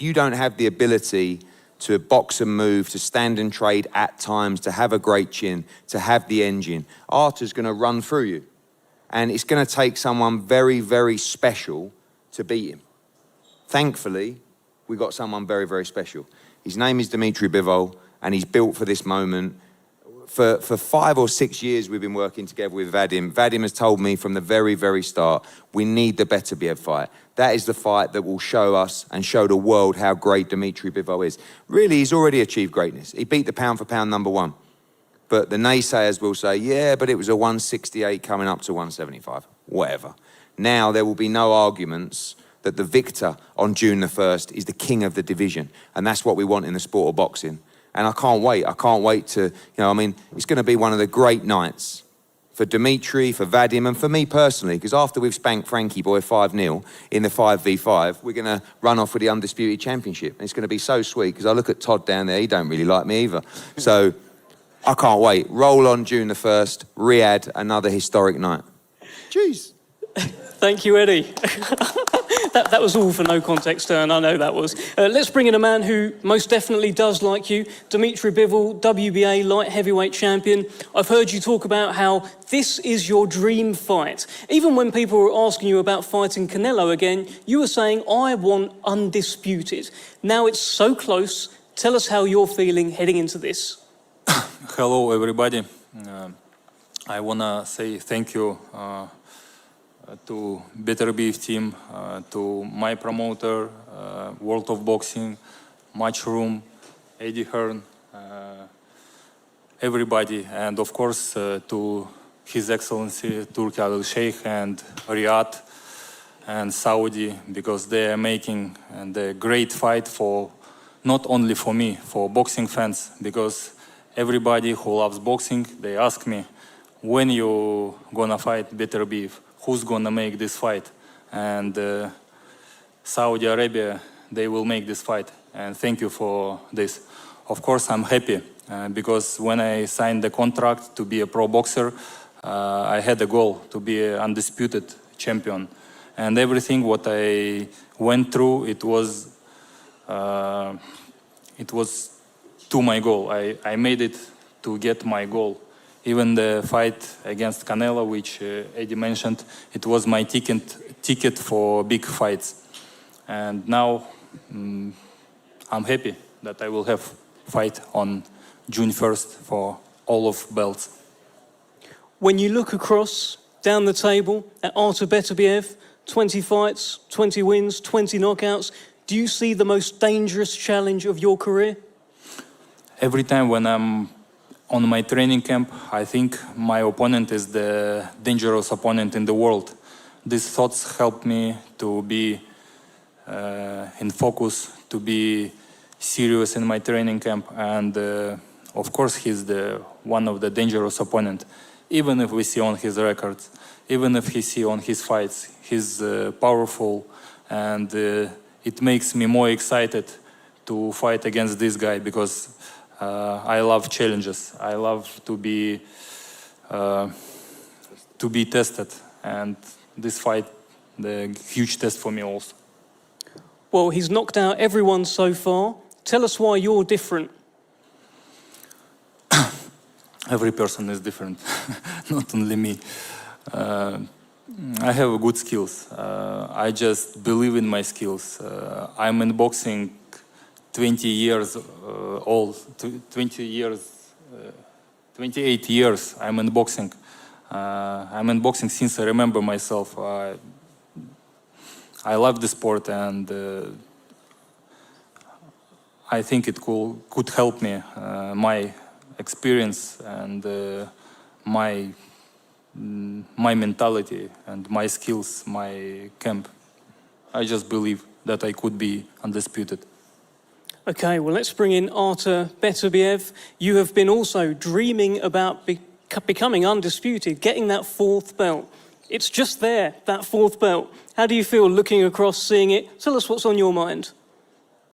if you don't have the ability to box and move, to stand and trade at times, to have a great chin, to have the engine, Artur's going to run through you. And it's going to take someone very, very special to beat him. Thankfully, we got someone very, very special. His name is Dmitry Bivol, and he's built for this moment. For 5 or 6 years, we've been working together with Vadim. Vadim has told me from the very, very start, we need the Beterbiev fight. That is the fight that will show us and show the world how great Dmitry Bivol is. Really, he's already achieved greatness. He beat the pound-for-pound #1. But the naysayers will say, yeah, but it was a 168 coming up to 175. Whatever. Now there will be no arguments that the victor on June the 1st is the king of the division. And that's what we want in the sport of boxing. And I can't wait. I can't wait to, it's going to be one of the great nights for Dmitry, for Vadim, and for me personally, because after we've spanked Frankie Boy 5-0 in the 5v5, we're going to run off with the Undisputed Championship. And it's going to be so sweet, because I look at Todd down there, he don't really like me either. So I can't wait. Roll on June the 1st, Riyadh, another historic night. Jeez. Thank you, Eddie. That was all for no context, and I know that was. Let's bring in a man who most definitely does like you, Dmitry Bivol, WBA light heavyweight champion. I've heard you talk about how this is your dream fight. Even when people were asking you about fighting Canelo again, you were saying, I want Undisputed. Now it's so close. Tell us how you're feeling heading into this. Hello, everybody. I want to say thank you to Beterbiev team, to my promoter, World of Boxing, Matchroom, Eddie Hearn, everybody, and of course to His Excellency Turki Al Sheikh and Riyadh and Saudi, because they are making a great fight for not only for me, for boxing fans, because everybody who loves boxing, they ask me, when you gonna fight Beterbiev? Who's gonna make this fight? And Saudi Arabia, they will make this fight. And thank you for this. Of course, I'm happy because when I signed the contract to be a pro boxer, I had a goal to be an undisputed champion. And everything what I went through, it was to my goal. I made it to get my goal. Even the fight against Canelo, which Eddie mentioned, it was my ticket for big fights. And now I'm happy that I will have fight on June 1st for all of belts. When you look across, down the table, at Artur Beterbiev, 20 fights, 20 wins, 20 knockouts, do you see the most dangerous challenge of your career? Every time when I'm on my training camp, I think my opponent is the dangerous opponent in the world. These thoughts help me to be in focus, to be serious in my training camp, and of course he's one of the dangerous opponent. Even if we see on his records, even if he see on his fights, he's powerful, and it makes me more excited to fight against this guy, because I love challenges. I love to be tested, and this fight, the huge test for me also. Well, he's knocked out everyone so far. Tell us why you're different. Every person is different, not only me. I have good skills. I just believe in my skills. I'm in boxing 20 years old, 28 years I'm in boxing. I'm in boxing since I remember myself. I love the sport, and I think it could help me, my experience and my mentality and my skills, my camp. I just believe that I could be undisputed. Okay, well, let's bring in Artur Beterbiev. You have been also dreaming about becoming undisputed, getting that 4th belt. It's just there, that 4th belt. How do you feel looking across, seeing it? Tell us what's on your mind.